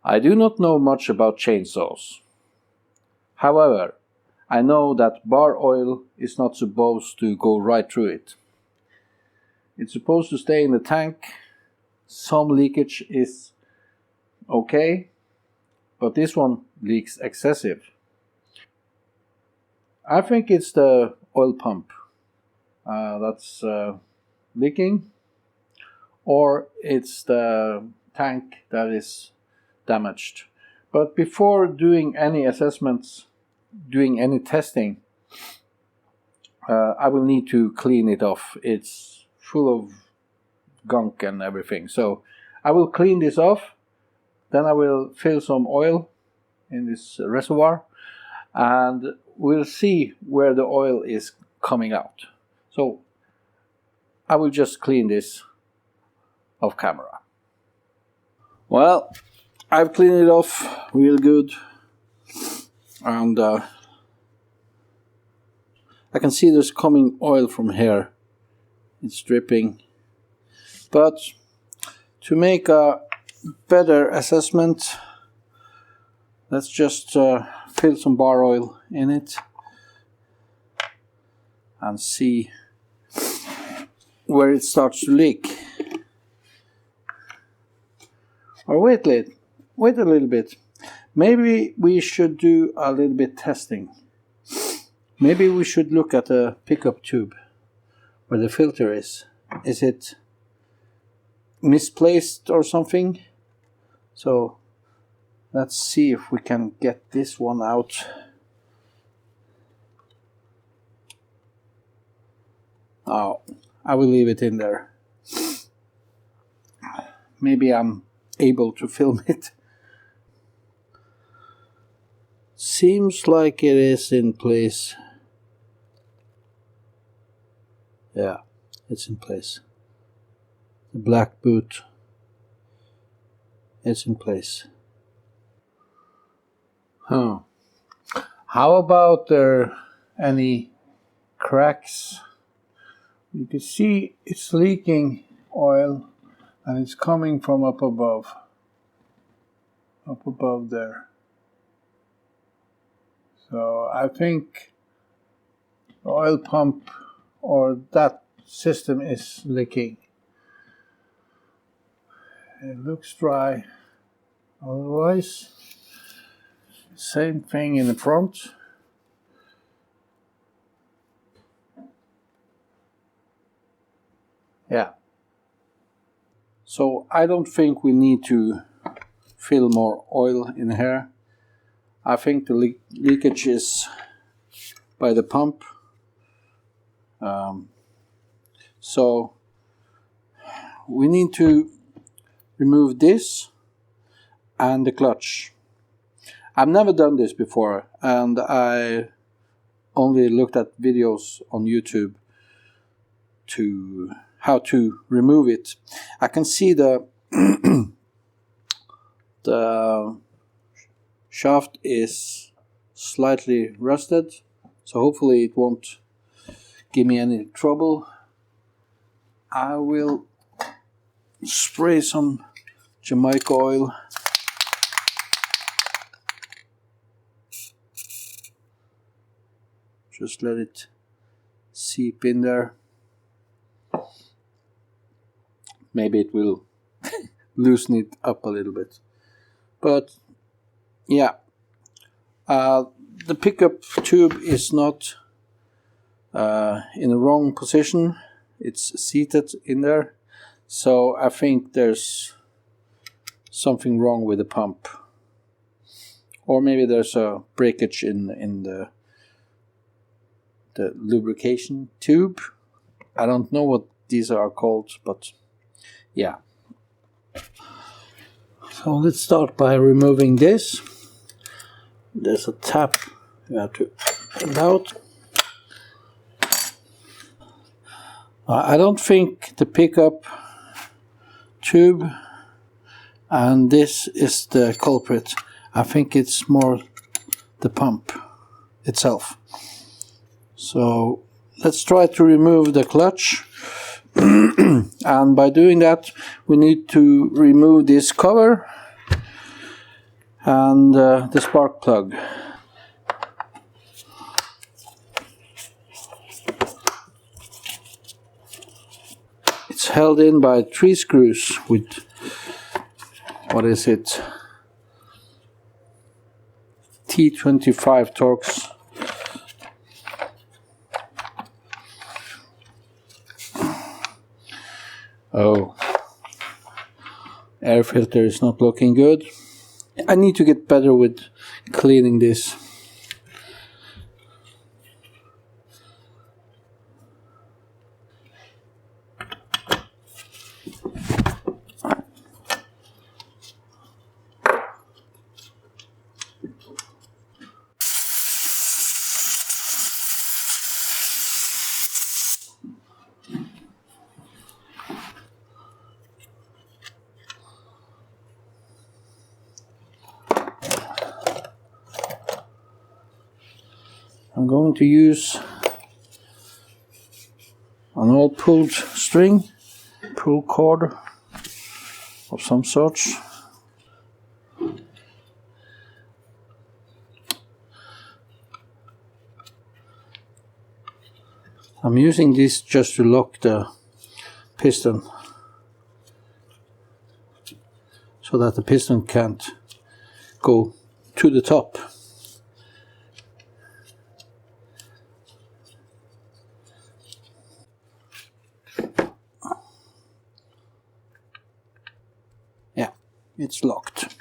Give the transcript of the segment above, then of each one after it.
I do not know much about chainsaws. However, I know that bar oil is not supposed to go right through it. It's supposed to stay in the tank. Some leakage is okay, but this one leaks excessive. I think it's the oil pump that's leaking, or it's the tank that is damaged. But before doing any assessments, doing any testing, I will need to clean it off. It's full of gunk and everything. So I will clean this off, then I will fill some oil in this reservoir, and we'll see where the oil is coming out. So I will just clean this off camera. Well, I've cleaned it off real good, and I can see there's coming oil from here. It's dripping. But to make a better assessment, let's just fill some bar oil in it and see where it starts to leak. Or wait a little bit. Maybe we should do a little bit testing. Maybe we should look at the pickup tube where the filter is. Is it misplaced or something? So let's see if we can get this one out. Oh, I will leave it in there. Maybe I'm able to film it. Seems like it is in place. Yeah, it's in place. The black boot is in place. Huh. How about there any cracks? You can see it's leaking oil and it's coming from up above there. So I think the oil pump or that system is leaking. It looks dry. Otherwise, same thing in the front. Yeah. So I don't think we need to fill more oil in here. I think the leakage is by the pump. So we need to remove this and the clutch. I've never done this before, and I only looked at videos on YouTube to how to remove it. I can see the the shaft is slightly rusted, so hopefully it won't give me any trouble. I will spray some Jamaica oil. Just let it seep in there. Maybe it will loosen it up a little bit. But yeah, the pickup tube is not in the wrong position. It's seated in there. So I think there's something wrong with the pump. Or maybe there's a breakage in the lubrication tube. I don't know what these are called, but yeah. So let's start by removing this. There's a tap you have to get out. I don't think the pickup tube and this is the culprit. I think it's more the pump itself. So let's try to remove the clutch. And by doing that, we need to remove this cover. and the spark plug. It's held in by 3 screws with, what is it, T25 Torx. Oh, air filter is not looking good. I need to get better with cleaning this. I'm going to use an old pulled string, pull cord of some sort. I'm using this just to lock the piston so that the piston can't go to the top. Yeah, it's locked.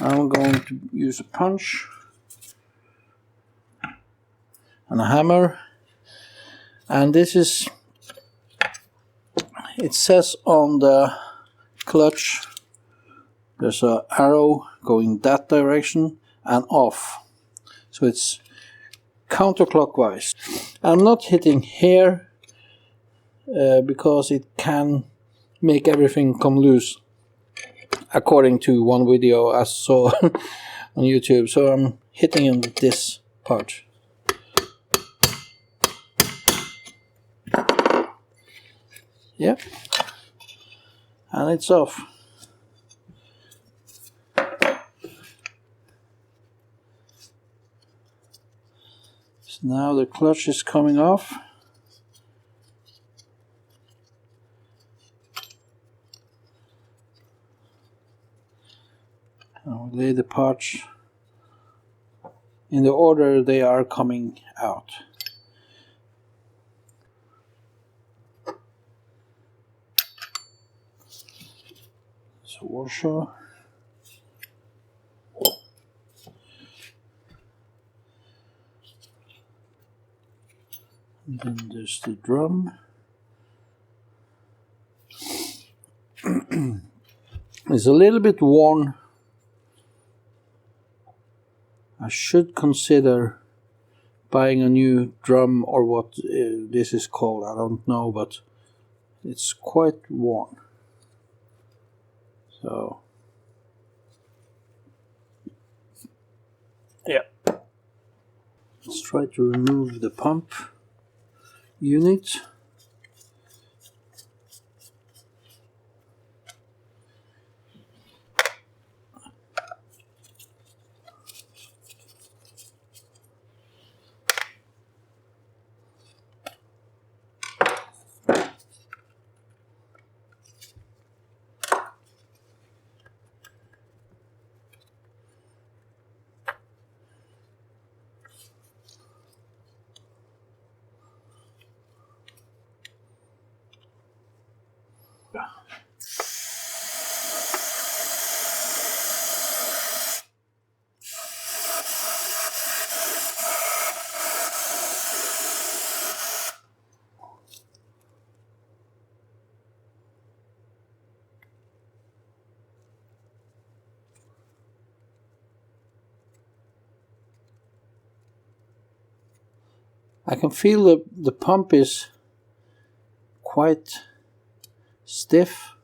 I'm going to use a punch and a hammer, and this is, it says on the clutch there's an arrow going that direction and off, so it's counterclockwise. I'm not hitting here because it can make everything come loose, according to one video I saw on YouTube. So I'm hitting in this part. Yeah, and it's off. So now the clutch is coming off. I'll lay the parts in the order they are coming out. So washer. And then there's the drum. It's a little bit worn. I should consider buying a new drum, or what this is called, I don't know, but it's quite worn. So yeah, let's try to remove the pump unit. I can feel the pump is quite stiff.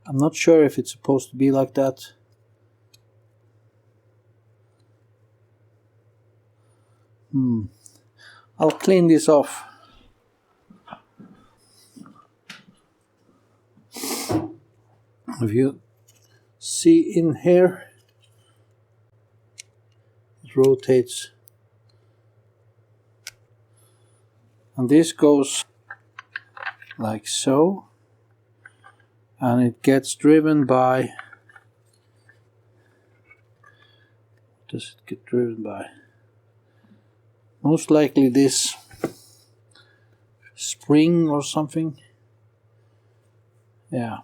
I'm not sure if it's supposed to be like that. I'll clean this off. If you see in here, it rotates, and this goes like so, and it gets driven by, what does it get driven by? Most likely this spring or something. Yeah.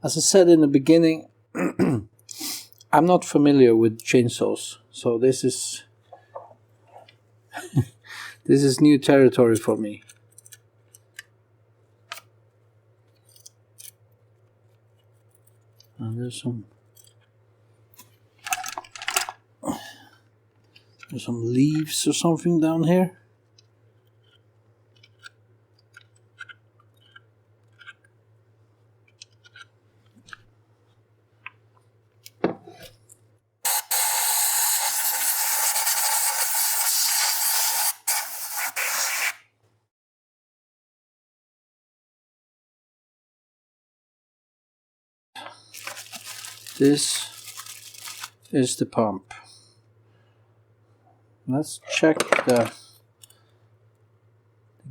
As I said in the beginning, I'm not familiar with chainsaws, so this is this is new territory for me. And there's some leaves or something down here. This is the pump. Let's check the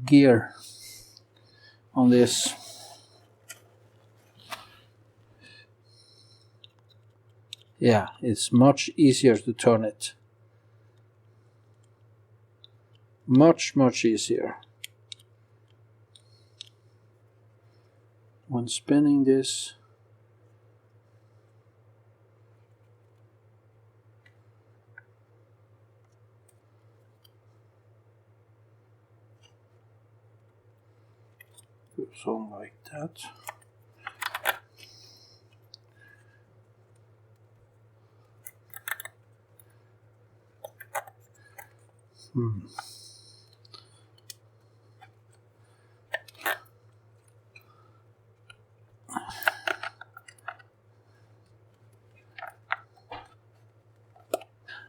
gear on this. Yeah, it's much easier to turn it. Much easier. When spinning this, goes on like that.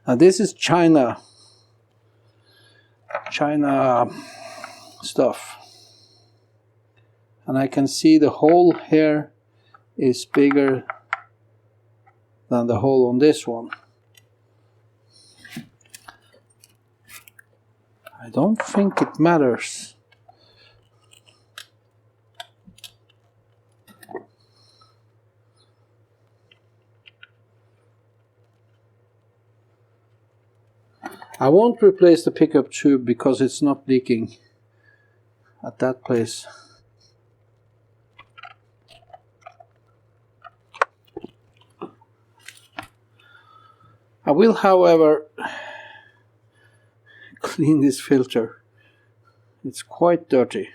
Now this is China stuff, and I can see the hole here is bigger than the hole on this one. I don't think it matters. I won't replace the pickup tube because it's not leaking at that place. I will, however, clean this filter. It's quite dirty.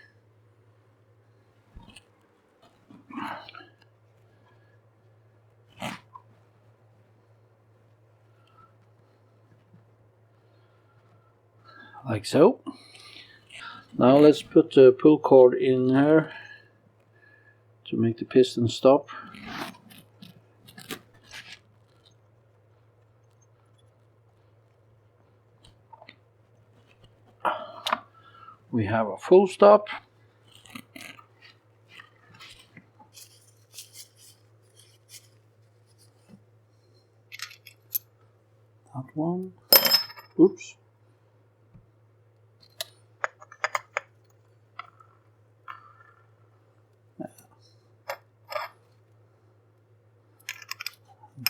Like so. Now let's put the pull cord in here to make the piston stop. We have a full stop. That one. Oops.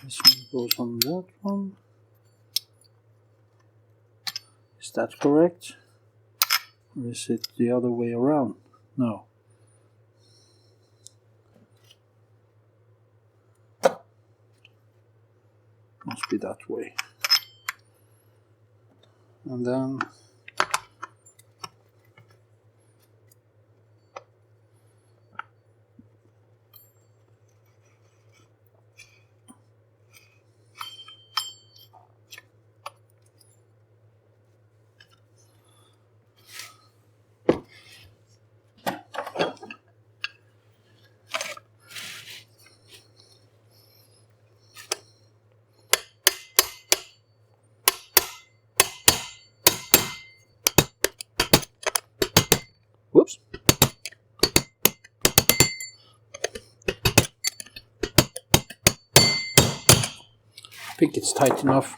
This one goes on that one. Is that correct? Or is it the other way around? No. Must be that way. And then think it's tight enough.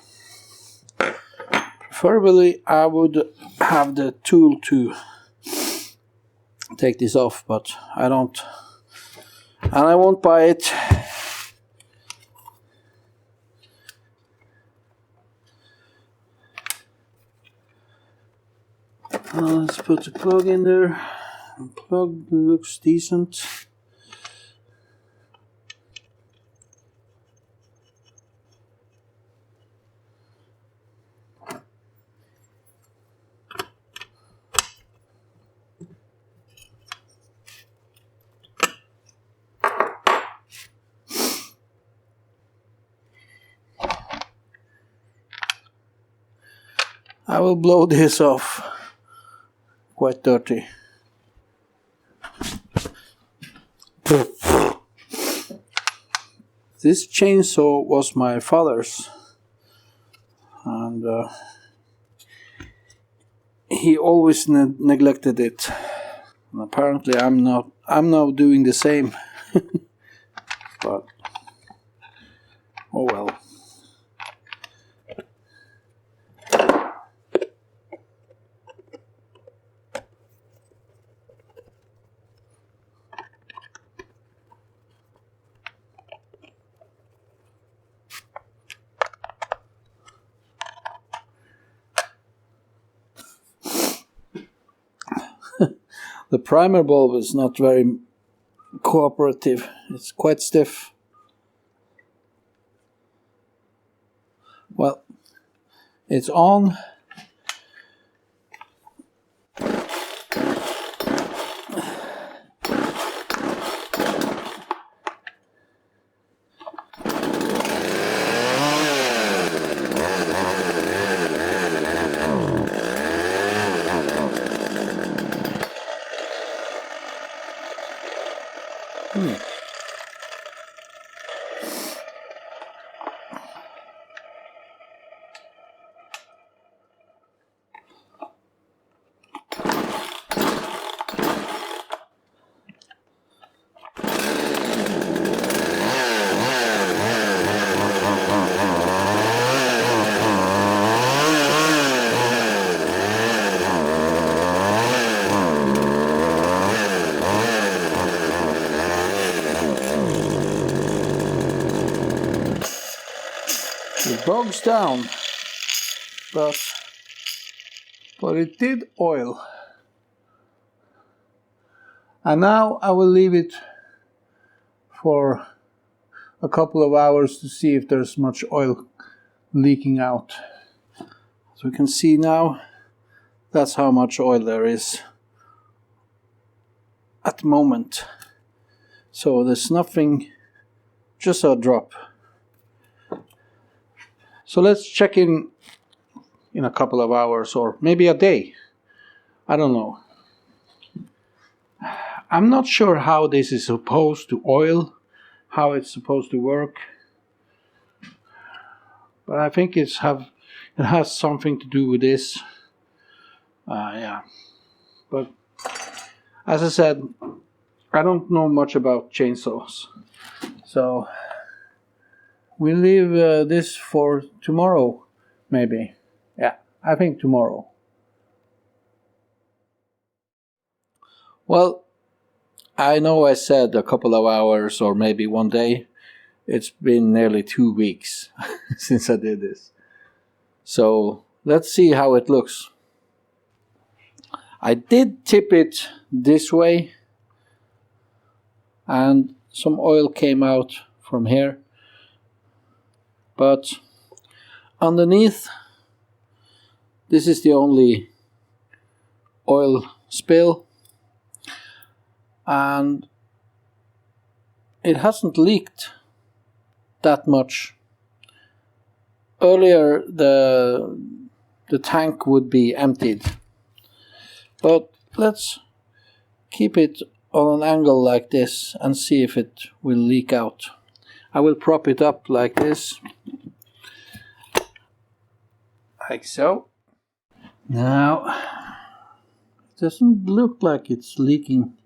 Preferably I would have the tool to take this off, but I don't, and I won't buy it. Let's put the plug in there. The plug looks decent. I will blow this off. Quite dirty. This chainsaw was my father's, and he always neglected it. And apparently, I'm now doing the same. But oh well. The primer bulb is not very cooperative. It's quite stiff. Well, it's on. It bogs down, but it did oil. And now I will leave it for a couple of hours to see if there's much oil leaking out. So we can see now, that's how much oil there is at the moment. So there's nothing, just a drop. So let's check in a couple of hours, or maybe a day. I don't know. I'm not sure how this is supposed to oil, how it's supposed to work. But I think it has something to do with this. Yeah. But as I said, I don't know much about chainsaws. So we'll leave this for tomorrow, maybe. Yeah, I think tomorrow. Well, I know I said a couple of hours or maybe one day. It's been nearly 2 weeks since I did this. So let's see how it looks. I did tip it this way, and some oil came out from here. But underneath, this is the only oil spill, and it hasn't leaked that much. Earlier the tank would be emptied, but let's keep it on an angle like this and see if it will leak out. I will prop it up like this, like so. Now it doesn't look like it's leaking.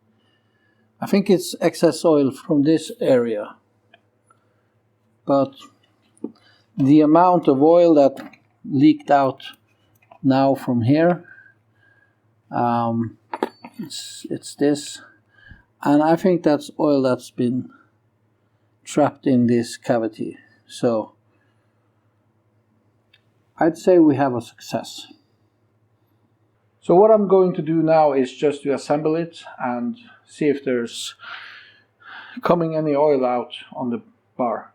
I think it's excess oil from this area, but the amount of oil that leaked out now from here, it's this, and I think that's oil that's been trapped in this cavity. So I'd say we have a success. So what I'm going to do now is just to assemble it and see if there's coming any oil out on the bar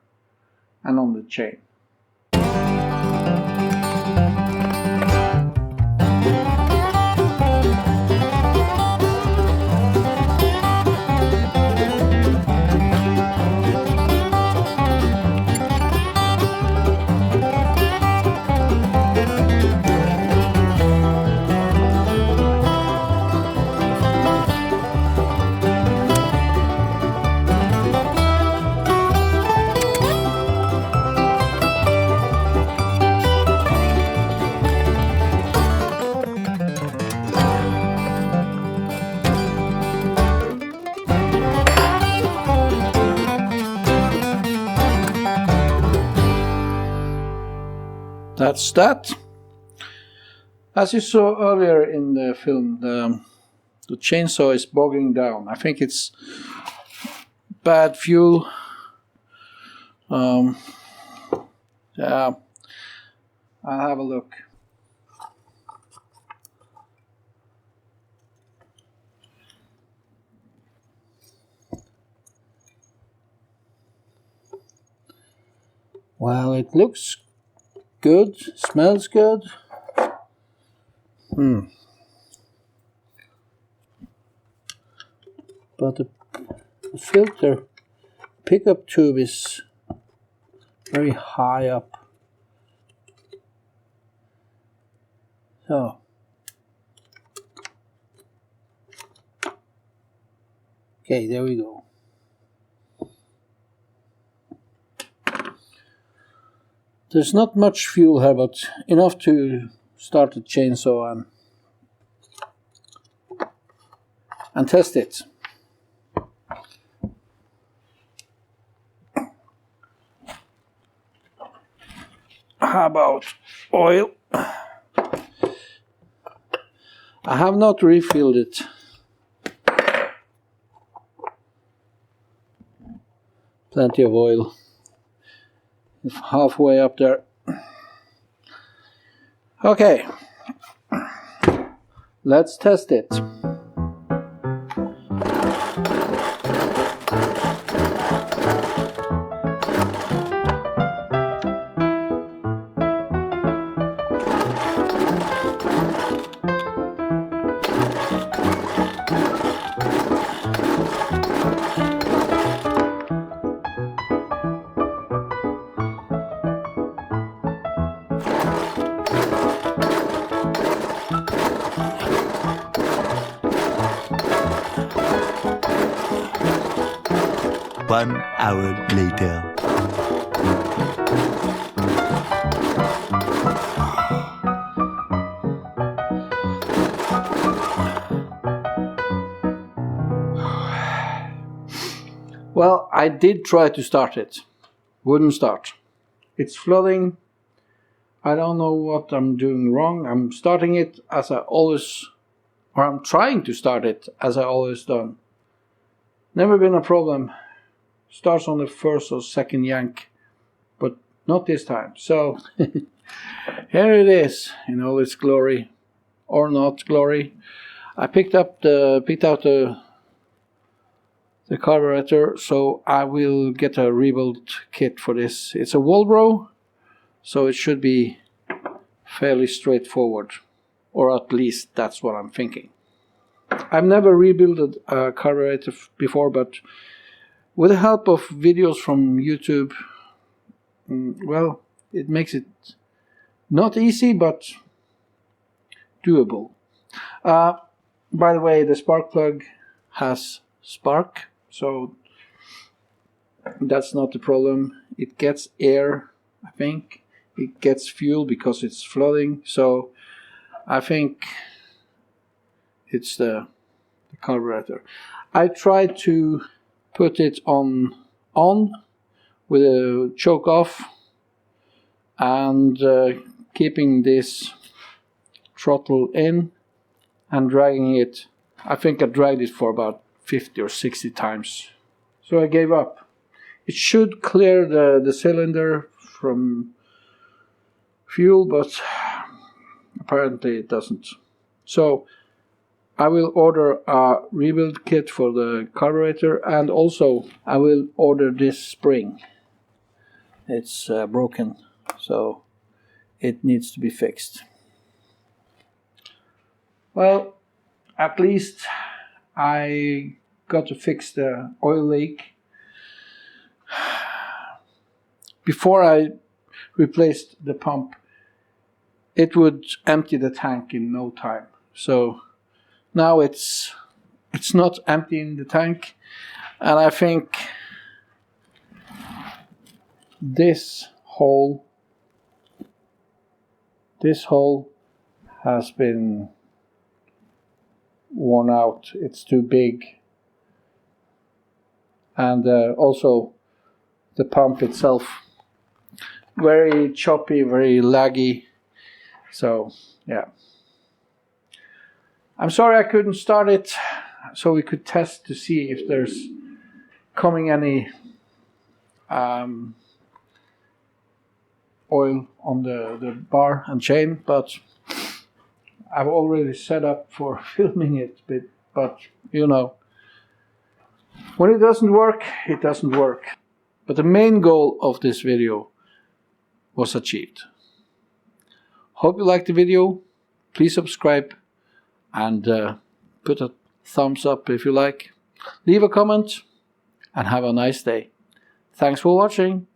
and on the chain. That's that. As you saw earlier in the film, the chainsaw is bogging down. I think it's bad fuel. Yeah, I'll have a look. Well, it looks good, smells good. But the filter pickup tube is very high up. So okay, there we go. There's not much fuel here, but enough to start the chainsaw and test it. How about oil? I have not refilled it. Plenty of oil. It's halfway up there. Okay, let's test it. One hour later. Well, I did try to start it. Wouldn't start. It's flooding. I don't know what I'm doing wrong. I'm starting it as I always, or I'm trying to start it as I always done. Never been a problem. Starts on the first or second yank, but not this time. So here it is in all its glory, or not glory. I picked out the carburetor, so I will get a rebuild kit for this. It's a Walbro, so it should be fairly straightforward, or at least that's what I'm thinking. I've never rebuilt a carburetor before, but with the help of videos from YouTube, well, it makes it not easy, but doable. By the way, the spark plug has spark, so that's not the problem. It gets air, I think. It gets fuel because it's flooding, so I think it's the carburetor. I tried to put it on with a choke off, and keeping this throttle in and dragging it. I think I dragged it for about 50 or 60 times. So I gave up. It should clear the cylinder from fuel, but apparently it doesn't. So I will order a rebuild kit for the carburetor, and also I will order this spring. It's broken, so it needs to be fixed. Well, at least I got to fix the oil leak. Before I replaced the pump, it would empty the tank in no time. So now it's not emptying the tank, and I think this hole has been worn out. It's too big, and also the pump itself, very choppy, very laggy. So yeah, I'm sorry I couldn't start it so we could test to see if there's coming any oil on the bar and chain, but I've already set up for filming it. But you know, when it doesn't work, it doesn't work. But the main goal of this video was achieved. Hope you liked the video. Please subscribe and put a thumbs up if you like. Leave a comment and have a nice day. Thanks for watching.